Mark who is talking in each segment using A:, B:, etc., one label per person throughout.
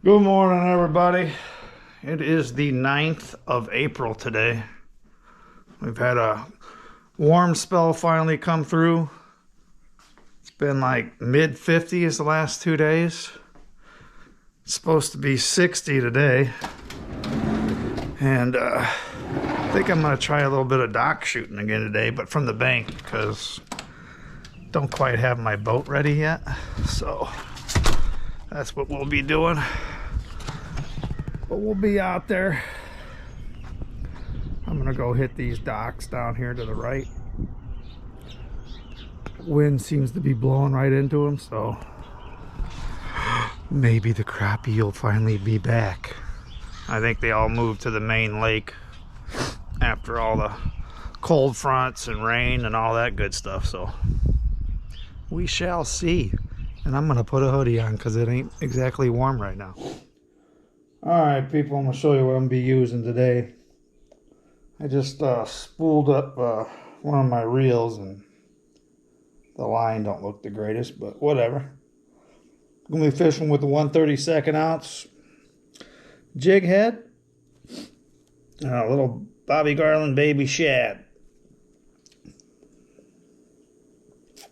A: Good morning, everybody. It is the 9th of April today. We've had a warm spell finally come through. It's been like mid-50s the last 2 days. It's supposed to be 60 today. And I think I'm going to try a little bit of dock shooting again today, but from the bank because I don't quite have my boat ready yet. So that's what we'll be doing. But we'll be out there. I'm gonna go hit these docks down here to the right. Wind seems to be blowing right into them, so maybe the crappie will finally be back. I think they all moved to the main lake after all the cold fronts and rain and all that good stuff, so we shall see. And I'm gonna put a hoodie on because it ain't exactly warm right now. Alright people, I'm going to show you what I'm going to be using today. I just spooled up one of my reels and the line don't look the greatest, but whatever. I'm going to be fishing with the 1/32 ounce jig head and a little Garland Baby Shad.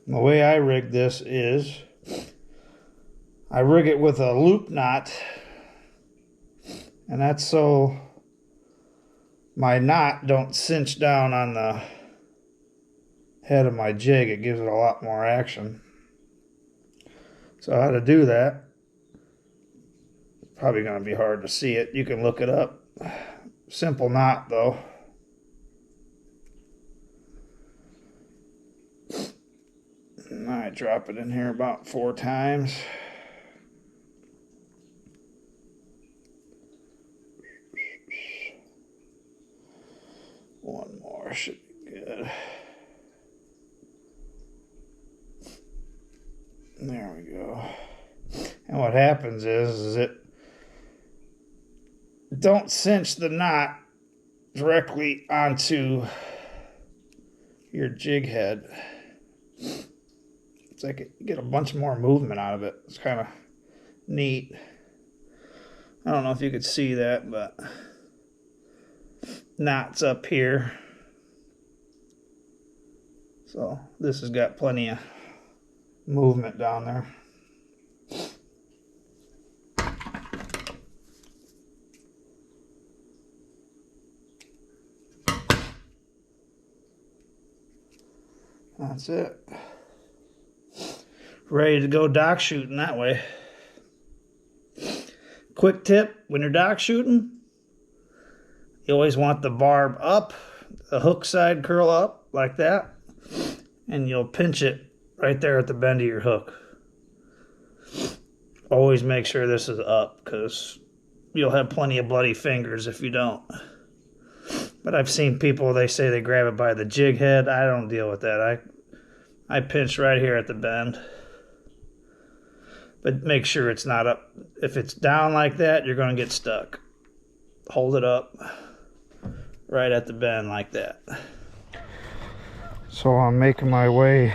A: The way I rig this is I rig it with a loop knot. And that's so my knot don't cinch down on the head of my jig. It gives it a lot more action. So how to do that, probably going to be hard to see it. You can look it up. Simple knot though. And I drop it in here about 4 times. One more should be good. There we go. And what happens is it don't cinch the knot directly onto your jig head. It's like you get a bunch more movement out of it. It's kind of neat. I don't know if you could see that, but knots up here, so this has got plenty of movement down there. That's it. Ready to go dock shooting that way. Quick tip, when you're dock shooting, you always want the barb up, the hook side curl up like that, and you'll pinch it right there at the bend of your hook. Always make sure this is up because you'll have plenty of bloody fingers if you don't. But I've seen people, they say they grab it by the jig head. I don't deal with that. I pinch right here at the bend. But make sure it's not up. If it's down like that, you're going to get stuck. Hold it up right at the bend like that. So I'm making my way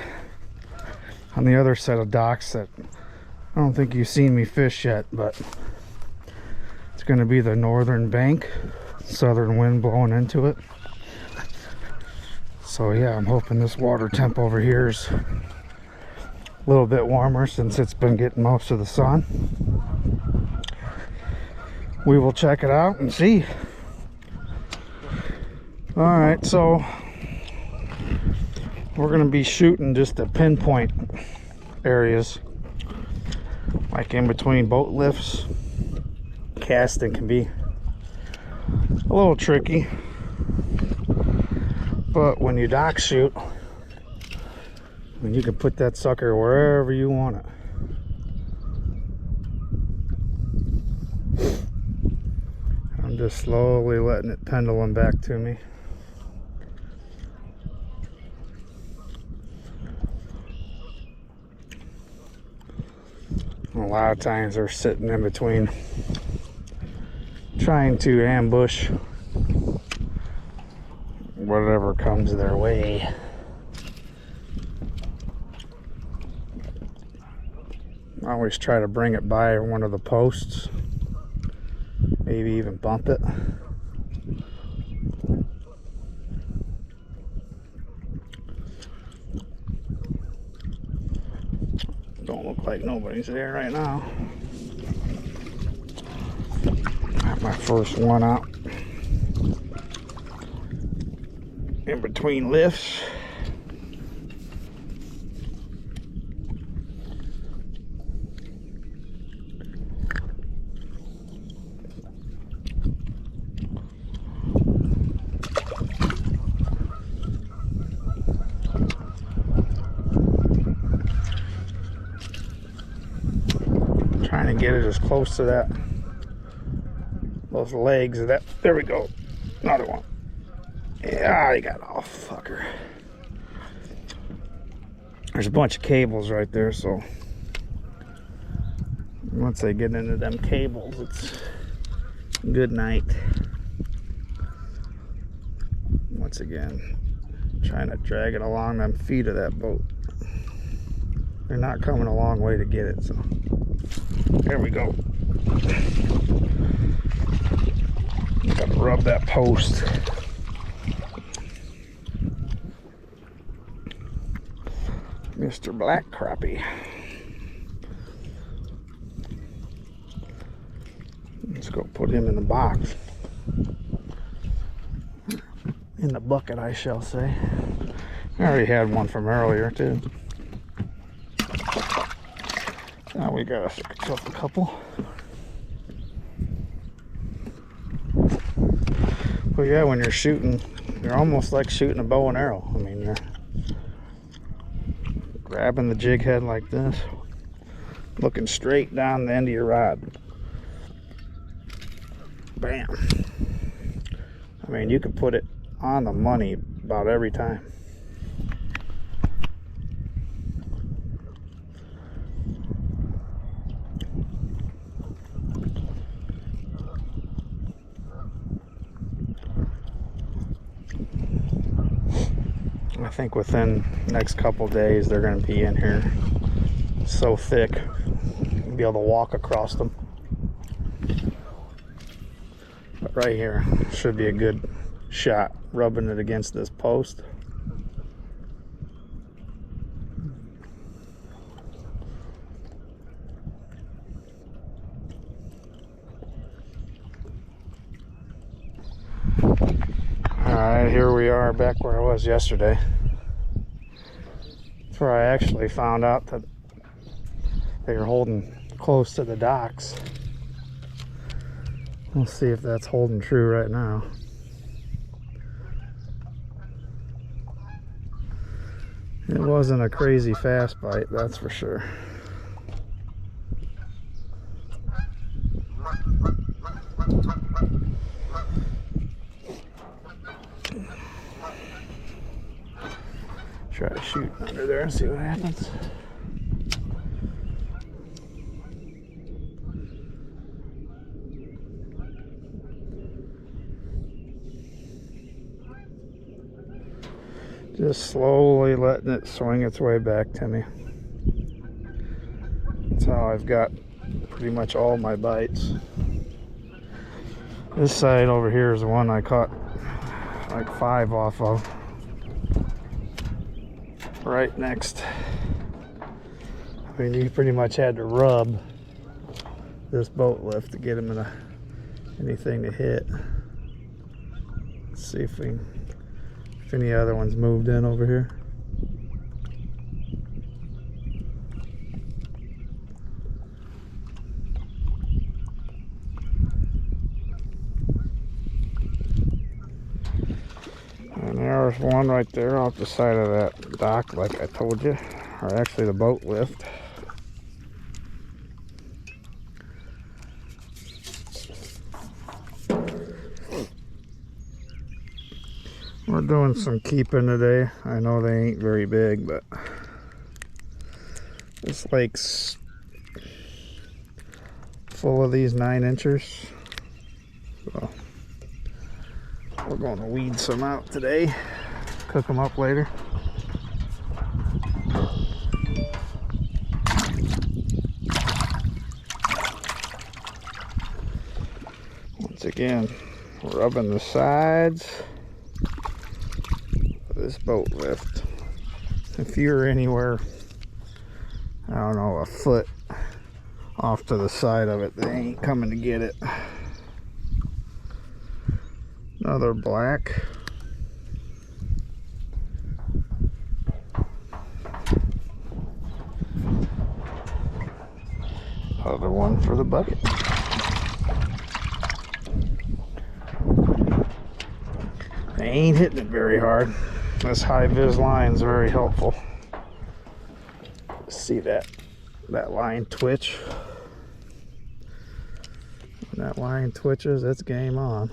A: on the other set of docks that I don't think you've seen me fish yet, but it's going to be the northern bank, southern wind blowing into it. So yeah, I'm hoping this water temp over here is a little bit warmer since it's been getting most of the sun. We will check it out and see. Alright, so we're going to be shooting just the pinpoint areas, like in between boat lifts. Casting can be a little tricky, but when you dock shoot, you can put that sucker wherever you want it. I'm just slowly letting it pendulum back to me. A lot of times they're sitting in between trying to ambush whatever comes their way. I always try to bring it by one of the posts maybe even bump it. Don't look like nobody's there right now. Got my first one out. In between lifts. Trying to get it as close to that, those legs of that. There we go. Another one. Yeah, I got off, fucker. There's a bunch of cables right there, so once they get into them cables, it's good night. Once again, trying to drag it along them feet of that boat. They're not coming a long way to get it, so there we go. Gotta rub that post. Mr. Black Crappie. Let's go put him in the box. In the bucket, I shall say. I already had one from earlier, too. Now we gotta fix up a couple. Well, yeah, when you're shooting, you're almost like shooting a bow and arrow. I mean, you're grabbing the jig head like this, looking straight down the end of your rod. Bam. I mean, you can put it on the money about every time. I think within the next couple days they're going to be in here so thick you'll be able to walk across them. But right here should be a good shot, rubbing it against this post. Alright, here we are back where I was yesterday. That's where I actually found out that they were holding close to the docks. We'll see if that's holding true right now. It wasn't a crazy fast bite, that's for sure. Try to shoot under there and see what happens. Just slowly letting it swing its way back to me. That's how I've got pretty much all my bites. This side over here is the one I caught like 5 off of. Right next. I mean, you pretty much had to rub this boat lift to get him in anything to hit. Let's see if any other ones moved in over here. And there's one right there off the side of that dock, like I told you, or actually the boat lift. We're doing some keeping today. I know they ain't very big, but this lake's full of these 9-inchers. So we're going to weed some out today, cook them up later. Once again, rubbing the sides of this boat lift. If you're anywhere, I don't know, a foot off to the side of it, they ain't coming to get it. Another black. Another one for the bucket. I ain't hitting it very hard. This high vis line is very helpful. See that line twitch? When that line twitches, it's game on.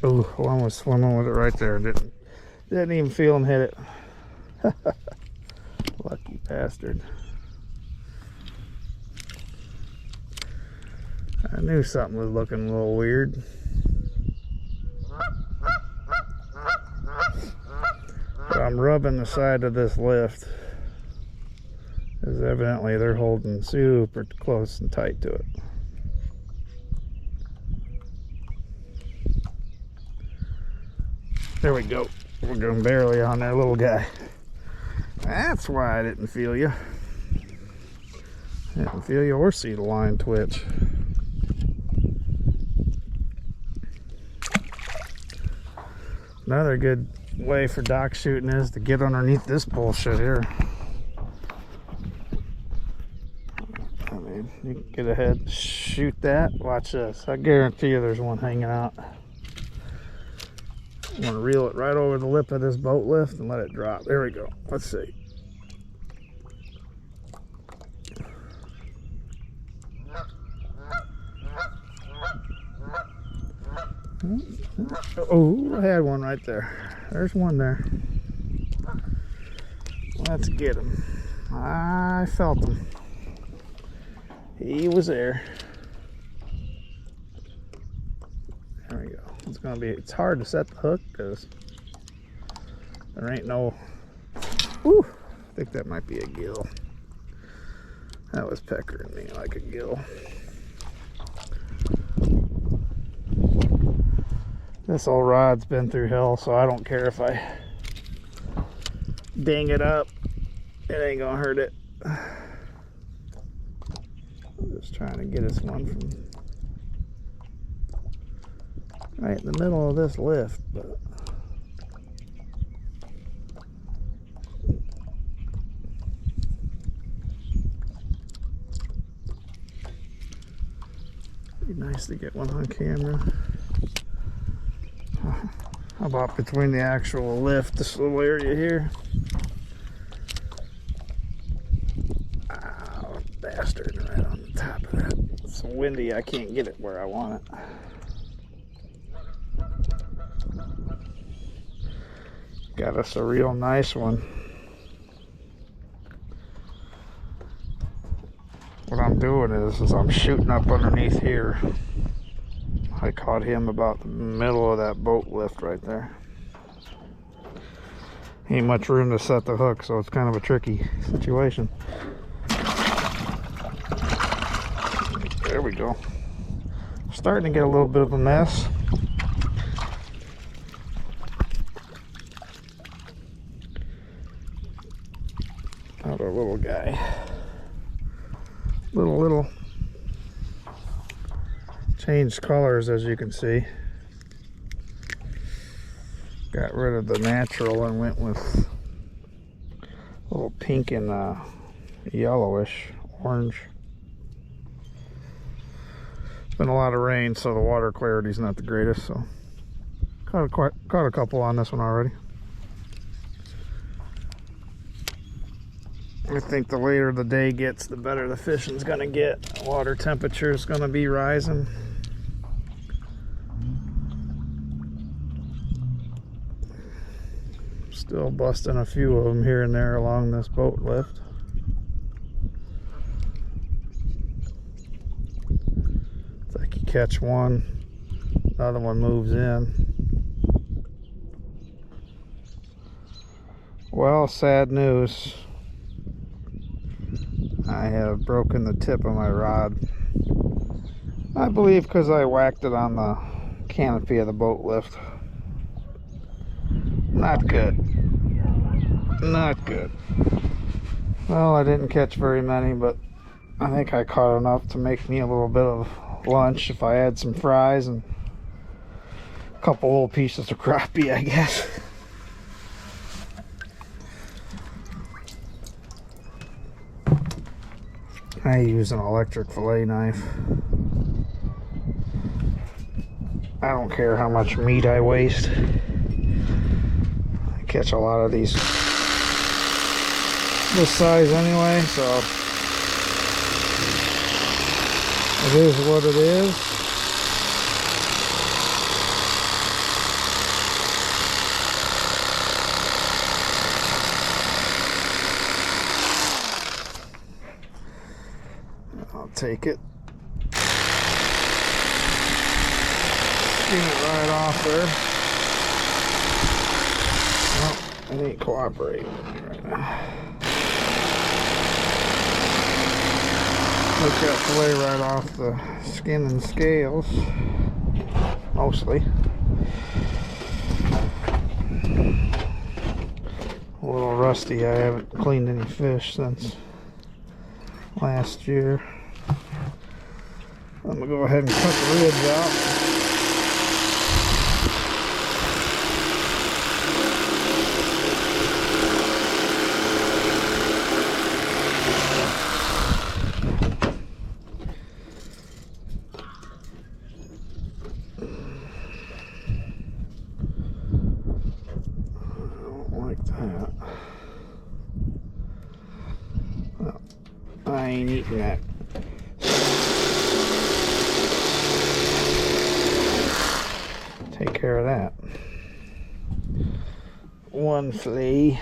A: Ooh, one was swimming with it right there. Didn't even feel him hit it. Lucky bastard. I knew something was looking a little weird. But I'm rubbing the side of this lift, because evidently they're holding super close and tight to it. There we go. We're going barely on there, little guy. That's why I didn't feel you. I didn't feel you or see the line twitch. Another good way for dock shooting is to get underneath this bullshit here. I mean, you can get ahead, shoot that. Watch this. I guarantee you there's one hanging out. I'm gonna reel it right over the lip of this boat lift and let it drop. There we go. Let's see. Oh, I had one right there. There's one there. Let's get him. I felt him. He was there. There we go. It's hard to set the hook because there ain't no. Whew, I think that might be a gill. That was peckering me like a gill. This old rod's been through hell, so I don't care if I ding it up. It ain't gonna hurt it. I'm just trying to get us one from right in the middle of this lift, but it'd be nice to get one on camera. How about between the actual lift, this little area here? Oh, bastard, right on the top of that. It's so windy, I can't get it where I want it. Got us a real nice one. What I'm doing is I'm shooting up underneath here. I caught him about the middle of that boat lift right there. Ain't much room to set the hook, so it's kind of a tricky situation. There we go. Starting to get a little bit of a mess. Another little guy. Little. Changed colors, as you can see. Got rid of the natural and went with a little pink and yellowish orange. Been a lot of rain, so the water clarity's not the greatest. So caught a couple on this one already. I think the later the day gets, the better the fishing's gonna get. Water temperature's gonna be rising. Still busting a few of them here and there along this boat lift. It's like you catch one, another one moves in. Well, sad news. I have broken the tip of my rod. I believe because I whacked it on the canopy of the boat lift. Not good. Not good. Well, I didn't catch very many, but I think I caught enough to make me a little bit of lunch if I had some fries and a couple little pieces of crappie, I guess. I use an electric fillet knife. I don't care how much meat I waste. I catch a lot of these this size anyway, so it is what it is. I'll take it. Skin it right off there. Well, it ain't cooperating with me right now. Took that fillet right off the skin and scales, mostly. A little rusty. I haven't cleaned any fish since last year. I'm gonna go ahead and cut the ribs out. I ain't eating that. Take care of that. One flea.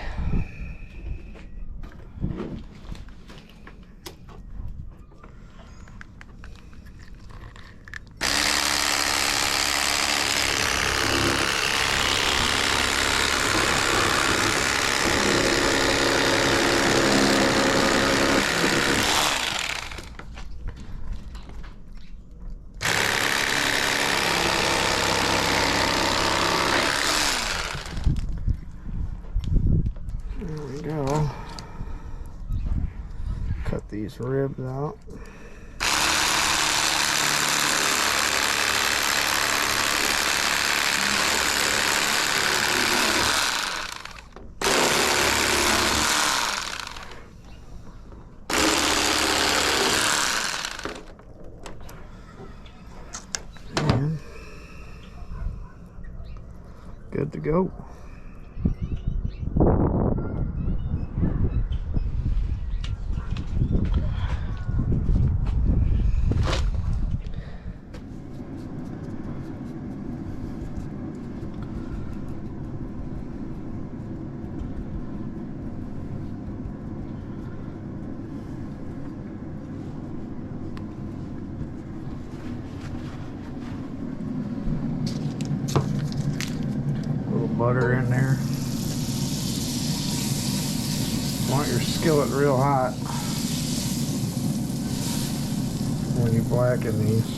A: Cut these ribs out. And good to go. Butter in there. Want your skillet real hot when you blacken these.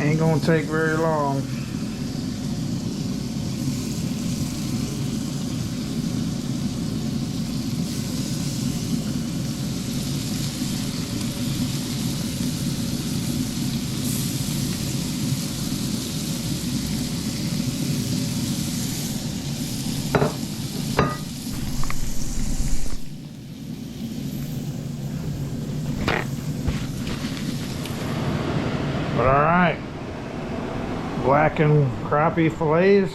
A: Ain't gonna take very long. But all right. Blackened crappie fillets.